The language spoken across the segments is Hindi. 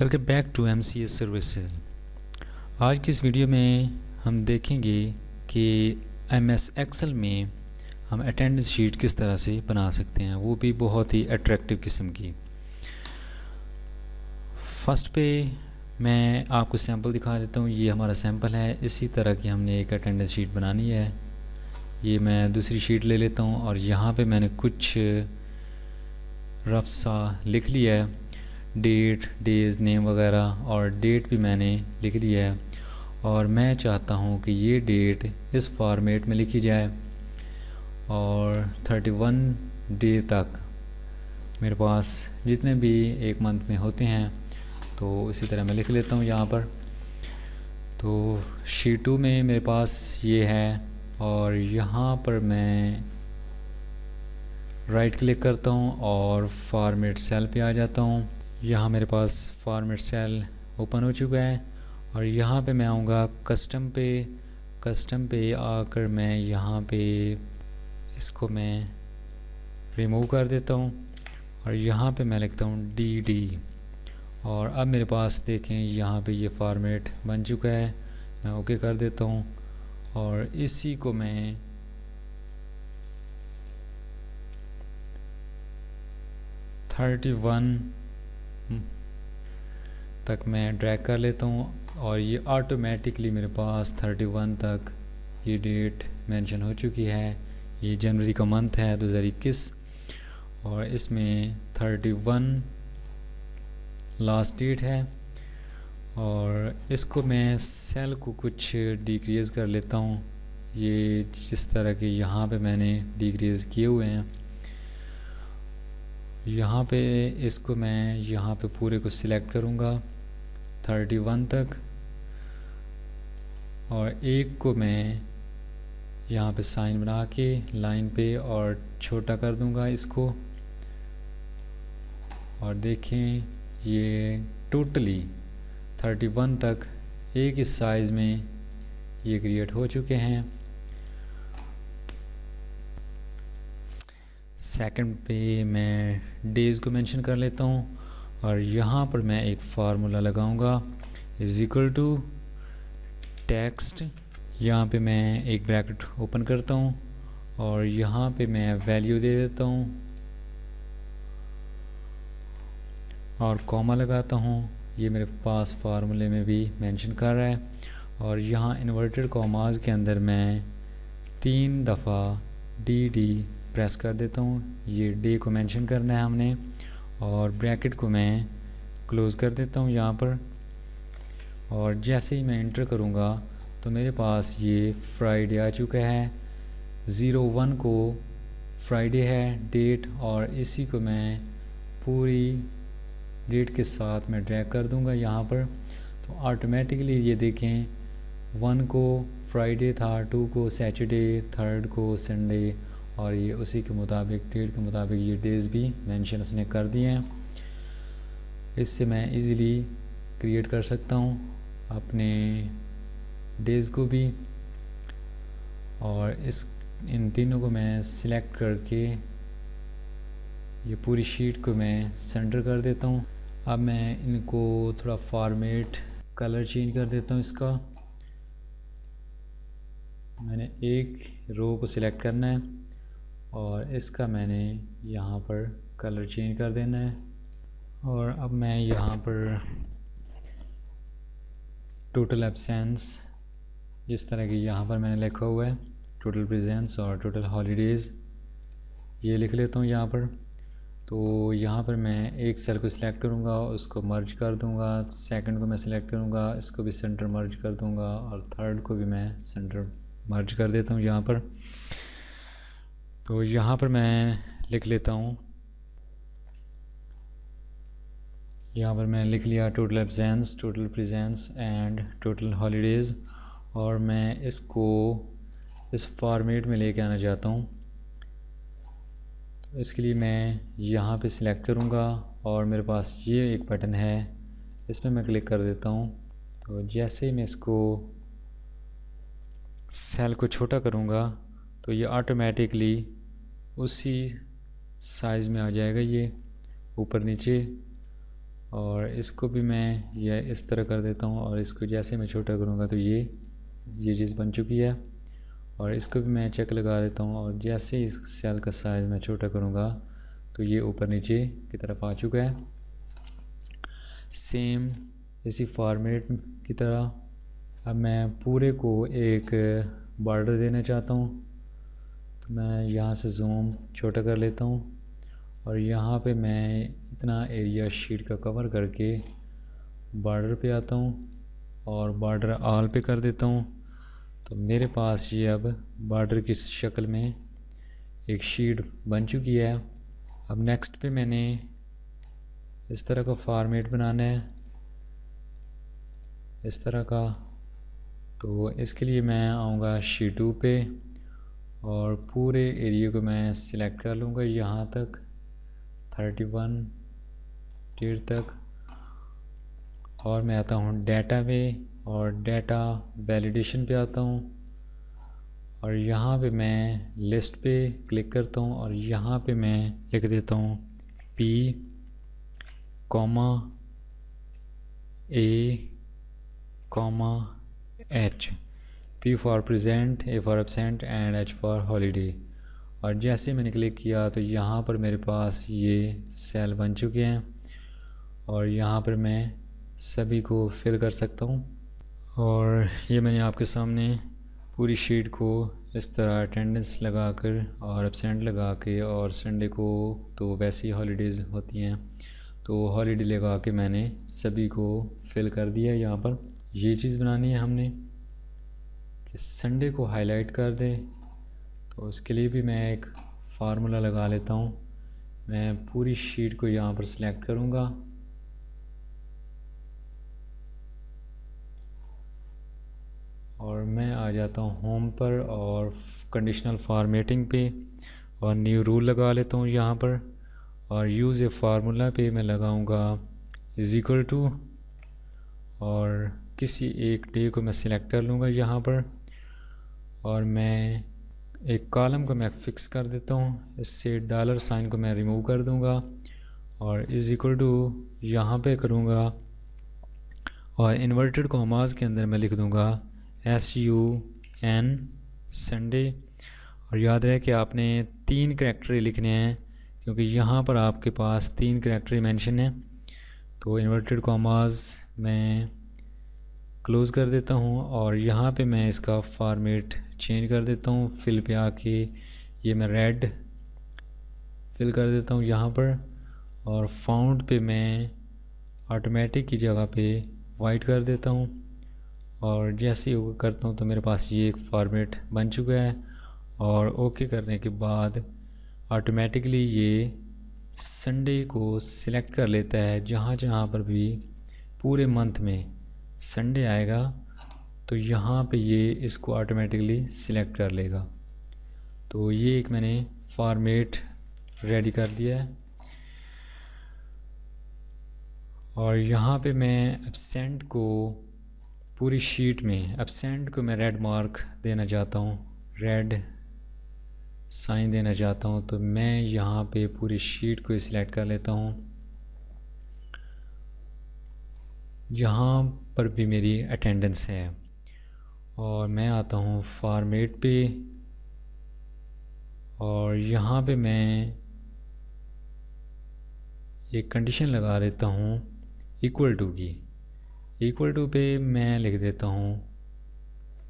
Welcome back to MCS services. आज की इस वीडियो में हम देखेंगे कि MS एक्सेल में हम अटेंडेंस शीट किस तरह से बना सकते हैं, वो भी बहुत ही अट्रैक्टिव किस्म की। फर्स्ट पे मैं आपको सैंपल दिखा देता हूँ। ये हमारा सैंपल है। इसी तरह की हमने एक अटेंडेंस शीट बनानी है। ये मैं दूसरी शीट ले लेता हूँ और यहाँ पे मैंने कुछ रफ सा लिख लिया है, डेट, डेज़, नेम वगैरह, और डेट भी मैंने लिख लिया है। और मैं चाहता हूँ कि ये डेट इस फॉर्मेट में लिखी जाए और 31 डे तक मेरे पास जितने भी एक मंथ में होते हैं तो इसी तरह मैं लिख लेता हूँ यहाँ पर। तो शीट 2 में मेरे पास ये है और यहाँ पर मैं राइट क्लिक करता हूँ और फॉर्मेट सेल पे आ जाता हूँ। यहाँ मेरे पास फॉर्मेट सेल ओपन हो चुका है और यहाँ पे मैं आऊँगा कस्टम पे आकर मैं यहाँ पे इसको मैं रिमूव कर देता हूँ और यहाँ पे मैं लिखता हूँ DD। और अब मेरे पास देखें यहाँ पे ये फॉर्मेट बन चुका है। मैं ओके कर देता हूँ और इसी को मैं (31) तक मैं ड्रैग कर लेता हूँ और ये ऑटोमेटिकली मेरे पास 31 तक ये डेट मेंशन हो चुकी है। ये जनवरी का मंथ है 2021 और इसमें 31 लास्ट डेट है। और इसको मैं सेल को कुछ डिक्रीज़ कर लेता हूँ। ये जिस तरह के यहाँ पे मैंने डिक्रीज़ किए हुए हैं, यहाँ पे इसको मैं यहाँ पे पूरे को सिलेक्ट करूँगा 31 तक और एक को मैं यहाँ पे साइन बना के लाइन पे और छोटा कर दूँगा इसको। और देखें ये टोटली 31 तक एक ही साइज़ में ये क्रिएट हो चुके हैं। सेकंड पे मैं डेज़ को मेंशन कर लेता हूँ और यहाँ पर मैं एक फार्मूला लगाऊंगा = टेक्स्ट। यहाँ पे मैं एक ब्रैकेट ओपन करता हूँ और यहाँ पे मैं वैल्यू दे देता हूँ और कॉमा लगाता हूँ। ये मेरे पास फार्मूले में भी मेंशन कर रहा है। और यहाँ इन्वर्टेड कॉमास के अंदर मैं 3 दफ़ा DD प्रेस कर देता हूँ। ये डे को मेंशन करना है हमने और ब्रैकेट को मैं क्लोज़ कर देता हूँ यहाँ पर। और जैसे ही मैं इंटर करूँगा तो मेरे पास ये फ्राइडे आ चुका है। 01 को फ्राइडे है डेट और इसी को मैं पूरी डेट के साथ मैं ड्रैग कर दूँगा यहाँ पर। तो ऑटोमेटिकली ये देखें 1 को फ्राइडे था, 2 को सैटरडे, 3 को संडे और ये उसी के मुताबिक डेट के मुताबिक ये डेज़ भी मेंशन उसने कर दिए हैं। इससे मैं इजीली क्रिएट कर सकता हूँ अपने डेज़ को भी। और इन तीनों को मैं सिलेक्ट करके ये पूरी शीट को मैं सेंटर कर देता हूँ। अब मैं इनको थोड़ा फॉर्मेट कलर चेंज कर देता हूँ इसका। मैंने एक रो को सिलेक्ट करना है और इसका मैंने यहाँ पर कलर चेंज कर देना है। और अब मैं यहाँ पर टोटल एब्सेंस जिस तरह की यहाँ पर मैंने लिखा हुआ है, टोटल प्रेजेंस और टोटल हॉलीडेज़, ये लिख लेता हूँ यहाँ पर। तो यहाँ पर मैं एक सेल को सिलेक्ट करूँगा, उसको मर्ज कर दूँगा। सेकंड को मैं सिलेक्ट करूँगा, इसको भी सेंटर मर्ज कर दूँगा और थर्ड को भी मैं सेंटर मर्ज कर देता हूँ यहाँ पर। तो यहाँ पर मैं लिख लेता हूँ, यहाँ पर मैं लिख लिया total absence, total presence and total holidays. और मैं इसको इस फॉर्मेट में लेके आना चाहता हूँ। तो इसके लिए मैं यहाँ पे सिलेक्ट करूँगा और मेरे पास ये एक बटन है, इसमें मैं क्लिक कर देता हूँ। तो जैसे ही मैं इसको सेल को छोटा करूँगा तो ये ऑटोमेटिकली उसी साइज़ में आ जाएगा, ये ऊपर नीचे। और इसको भी मैं ये इस तरह कर देता हूँ, और इसको जैसे मैं छोटा करूँगा तो ये चीज़ बन चुकी है। और इसको भी मैं चेक लगा देता हूँ, और जैसे इस सेल का साइज़ मैं छोटा करूँगा तो ये ऊपर नीचे की तरफ आ चुका है। सेम इसी फॉर्मेट की तरह अब मैं पूरे को एक बॉर्डर देना चाहता हूँ, तो मैं यहाँ से जूम छोटा कर लेता हूँ, और यहाँ पे मैं इतना एरिया शीट का कवर करके बॉर्डर पे आता हूँ और बॉर्डर ऑल पे कर देता हूँ। तो मेरे पास ये अब बॉर्डर की शक्ल में एक शीट बन चुकी है। अब नेक्स्ट पे मैंने इस तरह का फॉर्मेट बनाना है, इस तरह का। तो इसके लिए मैं आऊँगा शीट 2 पे और पूरे एरिया को मैं सिलेक्ट कर लूँगा यहाँ तक 31 टियर तक, और मैं आता हूँ डाटा में और डाटा वैलिडेशन पे आता हूँ, और यहाँ पे मैं लिस्ट पे क्लिक करता हूँ और यहाँ पे मैं लिख देता हूँ P, A, H, P for present, A for absent and H for holiday. और जैसे मैंने क्लिक किया तो यहाँ पर मेरे पास ये सेल बन चुके हैं, और यहाँ पर मैं सभी को फिल कर सकता हूँ। और ये मैंने आपके सामने पूरी शीट को इस तरह अटेंडेंस लगा कर और एब्सेंट लगा के, और संडे को तो वैसे ही हॉलीडेज़ होती हैं तो हॉलीडे लगा के मैंने सभी को फिल कर दिया। यहाँ पर ये चीज़ बनानी है हमने कि संडे को हाईलाइट कर दें, तो उसके लिए भी मैं एक फार्मूला लगा लेता हूँ। मैं पूरी शीट को यहाँ पर सिलेक्ट करूँगा और मैं आ जाता हूँ होम पर और कंडीशनल फॉर्मेटिंग पे, और न्यू रूल लगा लेता हूँ यहाँ पर, और यूज़ ए फार्मूला पे मैं लगाऊँगा इज़ इक्वल टू, और किसी एक डे को मैं सिलेक्ट कर लूँगा यहाँ पर, और मैं एक कॉलम को मैं फिक्स कर देता हूँ। इससे डॉलर साइन को मैं रिमूव कर दूँगा और इज़ इक्वल टू यहाँ पे करूँगा, और इन्वर्टेड कॉमास के अंदर मैं लिख दूँगा SUN संडे। और याद रहे कि आपने 3 करैक्टर लिखने हैं, क्योंकि यहाँ पर आपके पास 3 करैक्टर मेंशन है। तो इन्वर्टेड कॉमास मैं क्लोज़ कर देता हूँ, और यहाँ पे मैं इसका फॉर्मेट चेंज कर देता हूँ। फिल पे आके ये मैं रेड फिल कर देता हूँ यहाँ पर, और फाउंड पे मैं ऑटोमेटिक की जगह पे वाइट कर देता हूँ, और जैसे ही ओके करता हूँ तो मेरे पास ये एक फॉर्मेट बन चुका है। और ओके करने के बाद ऑटोमेटिकली ये संडे को सिलेक्ट कर लेता है। जहाँ जहाँ पर भी पूरे मंथ में संडे आएगा तो यहाँ पे ये इसको ऑटोमेटिकली सिलेक्ट कर लेगा। तो ये एक मैंने फॉर्मेट रेडी कर दिया है। और यहाँ पे मैं एब्सेंट को पूरी शीट में एब्सेंट को मैं रेड मार्क देना चाहता हूँ, रेड साइन देना चाहता हूँ। तो मैं यहाँ पे पूरी शीट को सिलेक्ट कर लेता हूँ जहाँ पर भी मेरी अटेंडेंस है, और मैं आता हूँ फॉर्मेट पे, और यहाँ पे मैं एक कंडीशन लगा देता हूँ इक्वल टू की। इक्वल टू पे मैं लिख देता हूँ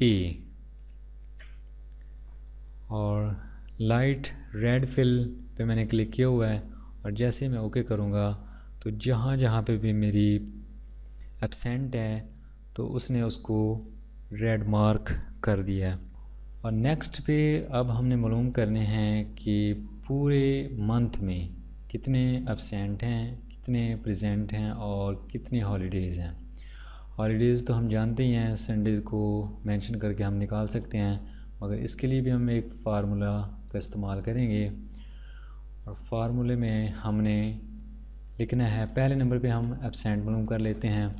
A, और लाइट रेड फिल पे मैंने क्लिक किया हुआ है, और जैसे मैं ओके करूँगा तो जहाँ जहाँ पे भी मेरी एब्सेंट है तो उसने उसको रेड मार्क कर दिया है। और नेक्स्ट पे अब हमने मालूम करने हैं कि पूरे मंथ में कितने एब्सेंट हैं, कितने प्रेजेंट हैं और कितने हॉलीडेज़ हैं। हॉलीडेज़ तो हम जानते ही हैं, संडेज़ को मेंशन करके हम निकाल सकते हैं, मगर इसके लिए भी हम एक फार्मूला का इस्तेमाल करेंगे। और फार्मूले में हमने लिखना है, पहले नंबर पे हम एब्सेंट मालूम कर लेते हैं,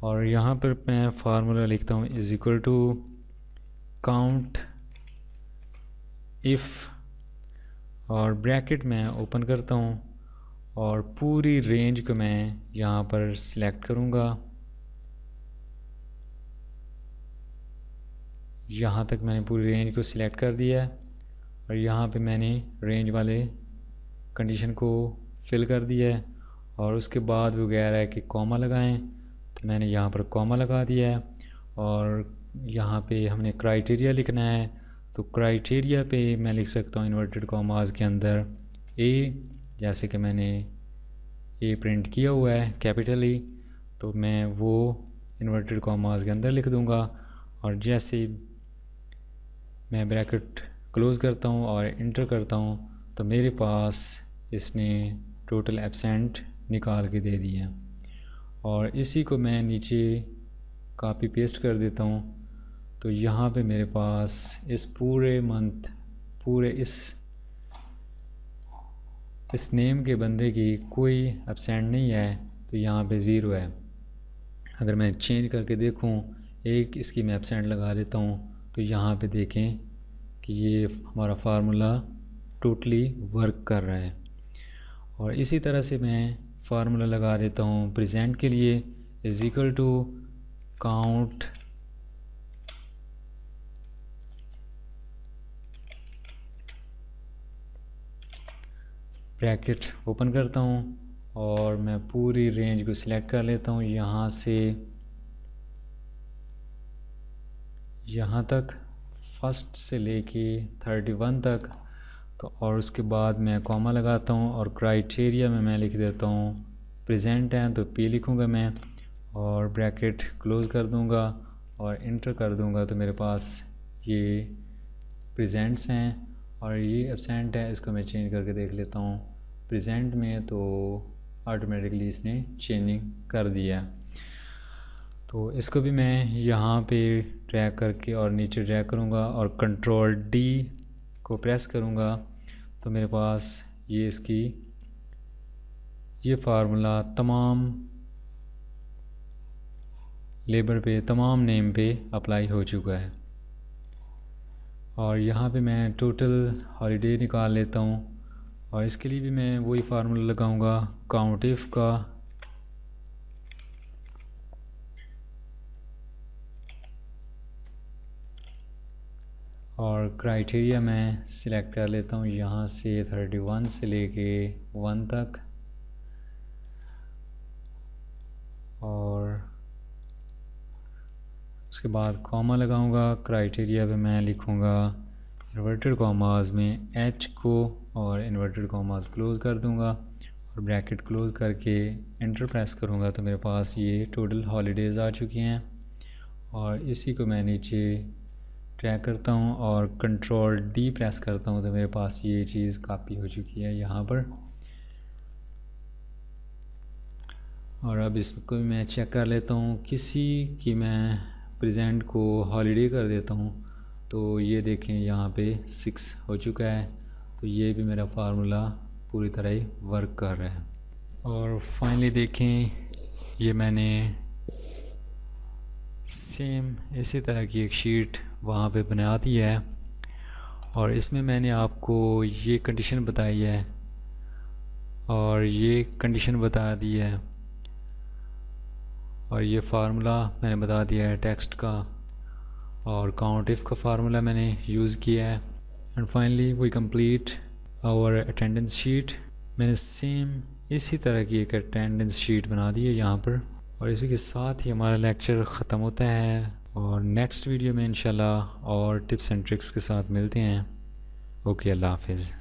और यहाँ पर मैं फार्मूला लिखता हूँ is equal to count if, और ब्रैकेट में ओपन करता हूँ और पूरी रेंज को मैं यहाँ पर सिलेक्ट करूँगा। यहाँ तक मैंने पूरी रेंज को सिलेक्ट कर दिया है और यहाँ पे मैंने रेंज वाले कंडीशन को फिल कर दिया है। और उसके बाद वो कह रहा है कि कॉमा लगाएं, तो मैंने यहाँ पर कॉमा लगा दिया है। और यहाँ पे हमने क्राइटेरिया लिखना है, तो क्राइटेरिया पे मैं लिख सकता हूँ इन्वर्टेड कॉमास के अंदर ए, जैसे कि मैंने ए प्रिंट किया हुआ है कैपिटल ई, तो मैं वो इन्वर्टेड कॉमास के अंदर लिख दूँगा। और जैसे मैं ब्रैकेट क्लोज़ करता हूँ और इंटर करता हूँ तो मेरे पास इसने टोटल एब्सेंट निकाल के दे दिया। और इसी को मैं नीचे कॉपी पेस्ट कर देता हूँ, तो यहाँ पे मेरे पास इस पूरे मंथ पूरे इस नेम के बंदे की कोई एब्सेंट नहीं है, तो यहाँ पे ज़ीरो है। अगर मैं चेंज करके देखूँ, एक इसकी मैं एब्सेंट लगा देता हूँ, तो यहाँ पे देखें कि ये हमारा फार्मूला टोटली वर्क कर रहा है। और इसी तरह से मैं फार्मूला लगा देता हूँ प्रेजेंट के लिए, is equal to count bracket open करता हूँ और मैं पूरी रेंज को सिलेक्ट कर लेता हूँ, यहाँ से यहाँ तक, फर्स्ट से लेके 31 तक। तो और उसके बाद मैं कॉमा लगाता हूँ और क्राइटेरिया में मैं लिख देता हूँ प्रेजेंट है, तो पी लिखूँगा मैं और ब्रैकेट क्लोज़ कर दूँगा और इंटर कर दूँगा, तो मेरे पास ये प्रेजेंट्स हैं और ये एब्सेंट है। इसको मैं चेंज करके देख लेता हूँ प्रेजेंट में, तो ऑटोमेटिकली इसने चेंजिंग कर दिया। तो इसको भी मैं यहाँ पे ड्रैग करके और नीचे ड्रैग करूँगा और कंट्रोल डी को प्रेस करूँगा, तो मेरे पास ये फार्मूला तमाम लेबर पे, तमाम नेम पे अप्लाई हो चुका है। और यहाँ पे मैं टोटल हॉलीडे निकाल लेता हूँ और इसके लिए भी मैं वही फार्मूला लगाऊंगा काउंट इफ का, और क्राइटेरिया मैं सिलेक्ट कर लेता हूँ यहाँ से 31 से लेके 1 तक। और उसके बाद कॉमा लगाऊंगा, क्राइटेरिया पे मैं लिखूँगा इन्वर्टेड कॉमास में एच को और इन्वर्टेड कॉमास क्लोज़ कर दूंगा और ब्रैकेट क्लोज़ करके एंटर प्रेस करूँगा, तो मेरे पास ये टोटल हॉलीडेज़ आ चुकी हैं। और इसी को मैं नीचे ड्रैग करता हूँ और कंट्रोल डी प्रेस करता हूँ, तो मेरे पास ये चीज़ कॉपी हो चुकी है यहाँ पर। और अब इसको भी मैं चेक कर लेता हूँ, किसी की मैं प्रेजेंट को हॉलीडे कर देता हूँ, तो ये देखें यहाँ पे 6 हो चुका है। तो ये भी मेरा फार्मूला पूरी तरह ही वर्क कर रहा है। और फाइनली देखें, ये मैंने सेम इसी तरह की एक शीट वहाँ पे बना दी है और इसमें मैंने आपको ये कंडीशन बताई है और ये कंडीशन बता दी है और ये फार्मूला मैंने बता दिया है टेक्स्ट का, और काउंट इफ का फार्मूला मैंने यूज़ किया है। And finally we complete our attendance sheet. मैंने सेम इसी तरह की एक अटेंडेंस शीट बना दी है यहाँ पर, और इसी के साथ ही हमारा लेक्चर ख़त्म होता है और नेक्स्ट वीडियो में इंशाल्लाह और टिप्स एंड ट्रिक्स के साथ मिलते हैं। ओके, अल्लाह हाफिज़।